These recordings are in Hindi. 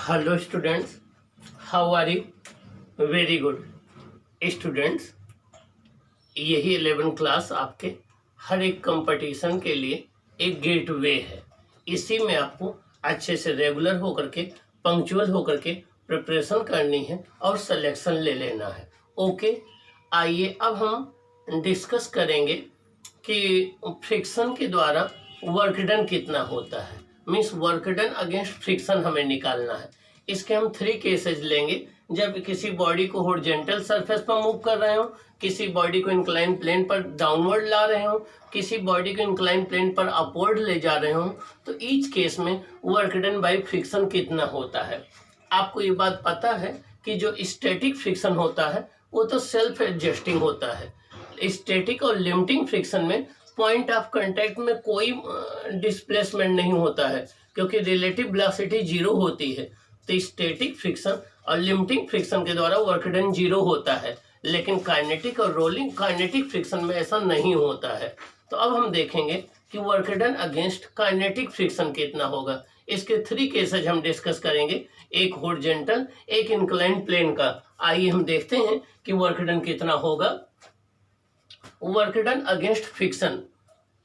Hello students, how are you? Very good students. यही 11 क्लास आपके हर एक कंपटीशन के लिए एक गेटवे है। इसी में आपको अच्छे से रेगुलर होकर के, पंक्चुअल होकर के प्रिपरेशन करनी है और सिलेक्शन ले लेना है। ओके, आइए अब हम डिस्कस करेंगे कि फ्रिक्शन के द्वारा वर्क डन कितना होता है। Means work done against friction हमें निकालना है। इसके हम 3 केसेज लेंगे। जब किसी बॉडी को हॉरिजॉन्टल सरफेस पर मूव कर रहे हो, किसी बॉडी को इंक्लाइन प्लेन पर डाउनवर्ड ला रहे हो, किसी बॉडी को इंक्लाइन प्लेन पर अपवर्ड ले जा रहे हो, तो ईच केस में वर्क डन बाय फ्रिक्शन कितना होता है। आपको ये बात पता है कि जो स्टैटिक फ्रिक्शन होता है वो तो सेल्फ एडजस्टिंग होता है। स्टैटिक और लिमिटिंग फ्रिक्शन में पॉइंट ऑफ कांटेक्ट में कोई डिस्प्लेसमेंट नहीं होता है, क्योंकि रिलेटिव वेलोसिटी 0 होती है। तो स्टैटिक फ्रिक्शन और लिमिटिंग फ्रिक्शन के द्वारा वर्क डन 0 होता है, लेकिन काइनेटिक और रोलिंग काइनेटिक फ्रिक्शन में ऐसा नहीं होता है। तो अब हम देखेंगे कि work done against kinetic friction कितना होगा। इसके 3 केसेज हम डिस्कस करेंगे, एक हॉरिजॉन्टल, एक इंक्लाइन प्लेन का। आइए हम देखते हैं कि वर्क डन कितना होगा। वर्क डन अगेंस्ट फ्रिक्शन,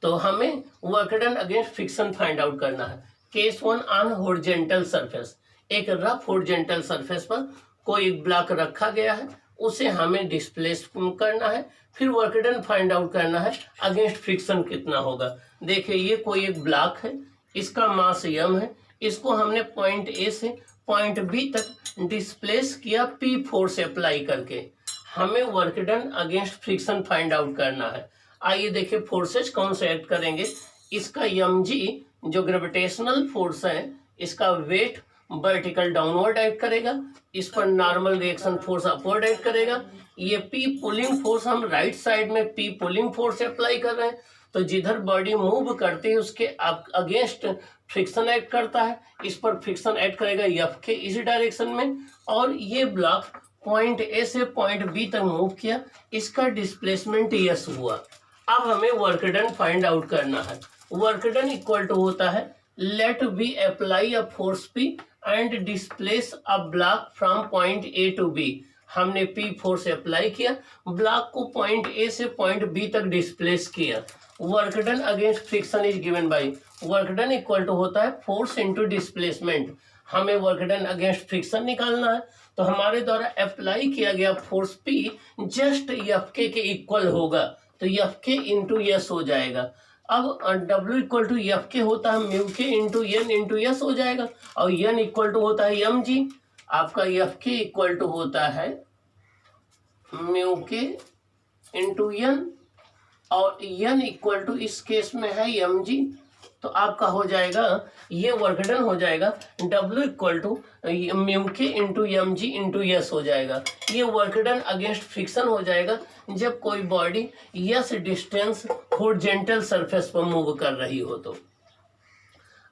तो हमें work done against friction find out करना है। केस 1 ऑन हॉरिजॉन्टल सरफेस, एक रफ हॉरिजॉन्टल सरफेस पर कोई एक ब्लॉक रखा गया है, उसे हमें डिस्प्लेस करना है। फिर वर्क डन फाइंड आउट करना है अगेंस्ट फ्रिक्शन कितना होगा। देखिए, ये कोई एक ब्लॉक है, इसका मास m है, इसको हमने पॉइंट A से पॉइंट B तक डिस्प्लेस किया P फोर्स अप्लाई करके। हमें work done against friction find out करना है। आइए देखिए फोर्सेज कौन से एक्ट करेंगे। इसका mg जो ग्रेविटेशनल फोर्स है, इसका वेट वर्टिकल डाउनवर्ड एक्ट करेगा, इस पर normal reaction force upward act करेगा। ये P पुलिंग फोर्स, हम राइट साइड में P पुलिंग फोर्स अप्लाई कर रहे हैं, तो जिधर बॉडी मूव करती है उसके अगेंस्ट फ्रिक्शन एक्ट करता है। इस पर फ्रिक्शन एक्ट करेगा F के इस डायरेक्शन में, और ये ब्लॉक पॉइंट A से पॉइंट B तक मूव किया, इसका डिस्प्लेसमेंट S हुआ। अब हमें वर्क डन फाइंड आउट करना है। वर्क डन इक्वल टू होता है let we apply a force P and displace a block from point A to B। हमने P फोर्स अप्लाई किया, ब्लॉक को पॉइंट A से पॉइंट B तक डिस्प्लेस किया। Work done against friction is given by, work done equal to होता है फोर्स इनटू डिस्प्लेसमेंट। हमें वर्क डन अगेंस्ट फ्रिक्शन निकालना है, तो हमारे द्वारा अप्लाई किया गया फोर्स P जस्ट Fk के इक्वल होगा, तो Fk इंटू S हो जाएगा। अब W इक्वल टू Fk होता है mu k into N into S हो जाएगा, और N इक्वल टू होता है mg। आपका Fk इक्वल टू होता है म्यू के इंटू N, और N इक्वल टू इस केस में है mg। तो आपका हो जाएगा, ये वर्क डन हो जाएगा W equal to mu k into mg into S हो जाएगा। ये वर्क डन अगेंस्ट फ्रिक्शन हो जाएगा जब कोई body S distance horizontal surface पर मूव कर रही हो। तो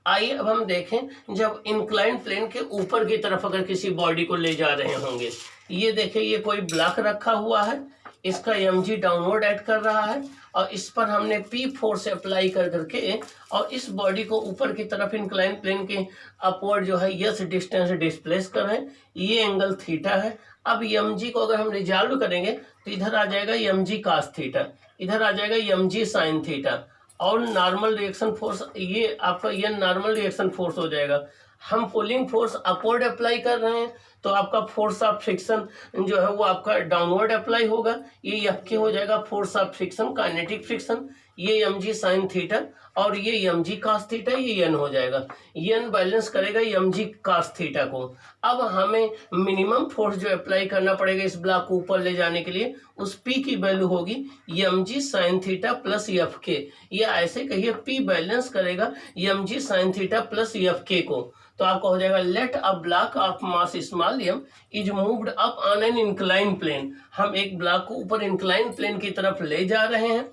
आइए अब हम देखें, जब इंक्लाइन प्लेन के ऊपर की तरफ अगर किसी बॉडी को ले जा रहे होंगे, ये देखिए ये कोई ब्लॉक रखा हुआ है, इसका mg डाउनवर्ड एक्ट कर रहा है, और इस पर हमने P फोर्स अप्लाई कर करके और इस बॉडी को ऊपर की तरफ इंक्लाइन प्लेन के अपवर्ड जो है S डिस्टेंस डिस्प्लेस कर रहे हैं। ये एंगल थीटा है। अब mg को अगर हम रिजॉल्व करेंगे तो इधर आ जाएगा mg cos थीटा, इधर आ जाएगा mg sin थीटा, और नॉर्मल रिएक्शन फोर्स, ये आपका ये नॉर्मल रिएक्शन फोर्स हो जाएगा। हम पुलिंग फोर्स अपवर्ड अप्लाई कर रहे हैं, तो आपका फोर्स ऑफ फ्रिक्शन जो है वो आपका डाउनवर्ड अप्लाई होगा। ये Fk हो जाएगा force of friction, kinetic friction. ये mg sin थीटा और ये mg cos थीटा, ये n हो जाएगा। n बैलेंस करेगा mg cos थीटा को। अब हमें मिनिमम फोर्स जो अप्लाई करना पड़ेगा इस ब्लॉक को ऊपर ले जाने के लिए, उस P की वैल्यू होगी mg sin theta plus Fk, या ऐसे कहिए P बैलेंस करेगा mg sin theta plus Fk को। तो आपका हो जाएगा let a block of mass small m is moved up on an incline plane. हम एक ब्लॉक को ऊपर इंक्लाइन प्लेन की तरफ ले जा रहे हैं,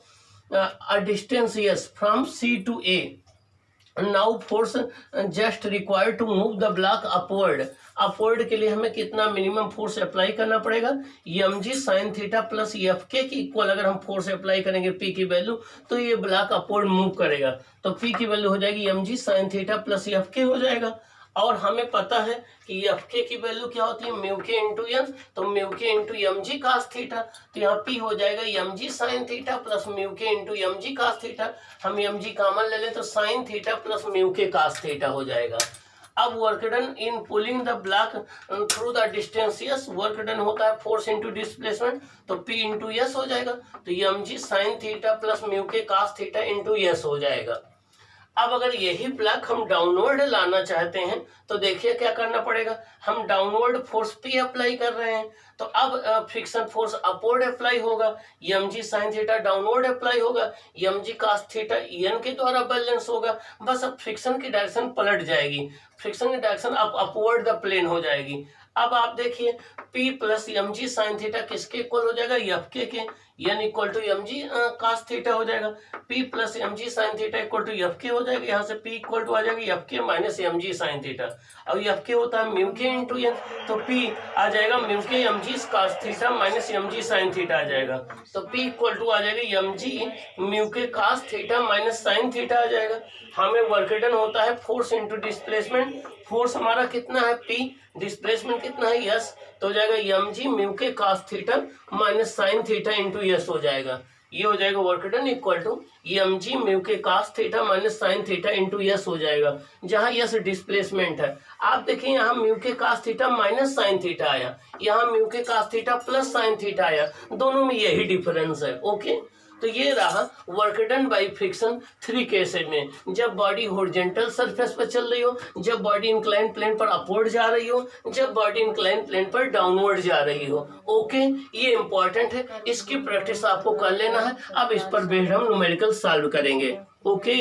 a distance S from C to A। Now force just required to move the block upward. Upward के लिए हमें कितना मिनिमम फोर्स अप्लाई करना पड़ेगा, mg sin theta plus Fk की इक्वल अगर हम फोर्स अप्लाई करेंगे P की वैल्यू, तो ये ब्लॉक अपवर्ड मूव करेगा। तो P की वैल्यू हो जाएगी mg sin theta plus Fk हो जाएगा। और हमें पता है कि एफ के की वैल्यू क्या होती है, म्यू के इंटू एन, तो mu k into M G cos theta, तो यहाँ पी हो जाएगा M G sine theta plus mu k into M G cos theta. हम एम जी कॉमन ले लें तो साइन थीटा प्लस म्यू के कास थीटा हो जाएगा। अब work done in pulling the block through the distance S, work done होता है फोर्स इंटू डिस्प्लेसमेंट, तो पी इंटू यस हो जाएगा, तो M G sine theta plus mu के कास थीटा इंटू यस हो जाएगा। अब अगर यही ब्लॉक हम डाउनवर्ड लाना चाहते हैं तो देखिए क्या करना पड़ेगा, हम डाउनवर्ड फोर्स पी अप्लाई कर रहे हैं, तो अब फ्रिक्शन फोर्स अपवर्ड अप्लाई होगा, M G sine theta downward apply होगा, M G cos theta N के द्वारा बैलेंस होगा। बस अब फ्रिक्शन की डायरेक्शन पलट जाएगी, फ्रिक्शन की डायरेक्शन अब अपवर्ड द प्लेन हो जाएगी। अब आप देखिए P plus M G sine theta किसके इक्वल हो जाएगा, F K N equal to M G cos theta हो जाएगा। P plus M G sine theta equal to F K हो जाएगा, यहाँ से P इक्वल टू आ जाएगा F k minus M G sine theta. अब एफ के होता है म्यू के इंटू एन, तो P आ जाएगा mu k M G cos theta minus M G sine theta आ जाएगा, तो P इक्वल टू आ जाएगा एम जी म्यू के cos theta minus sine theta आ जाएगा। हमें वर्क डन होता है फोर्स इंटू डिस्प्लेसमेंट, फोर्स हमारा कितना है P, डिस्प्लेसमेंट कितना है यस, तो हो जाएगा एम जी म्यू के cos theta minus sine theta into S हो जाएगा। ये हो जाएगा work done equal to M G mu के cos theta minus sine theta into S हो जाएगा, जहां यस डिस्प्लेसमेंट है। आप देखिए यहाँ म्यू के cos theta minus sine theta आया, यहाँ म्यू के cos theta plus sine theta आया, दोनों में यही डिफरेंस है। ओके, तो ये रहा work done by friction 3 cases में, जब बॉडी हॉरिजॉन्टल सरफेस पर चल रही हो, जब बॉडी इंक्लाइन प्लेन पर अपवर्ड जा रही हो, जब बॉडी इंक्लाइन प्लेन पर डाउनवर्ड जा रही हो। ओके, ये इंपॉर्टेंट है, इसकी प्रैक्टिस आपको कर लेना है। अब इस पर बेस्ड हम न्यूमेरिकल सॉल्व करेंगे। ओके।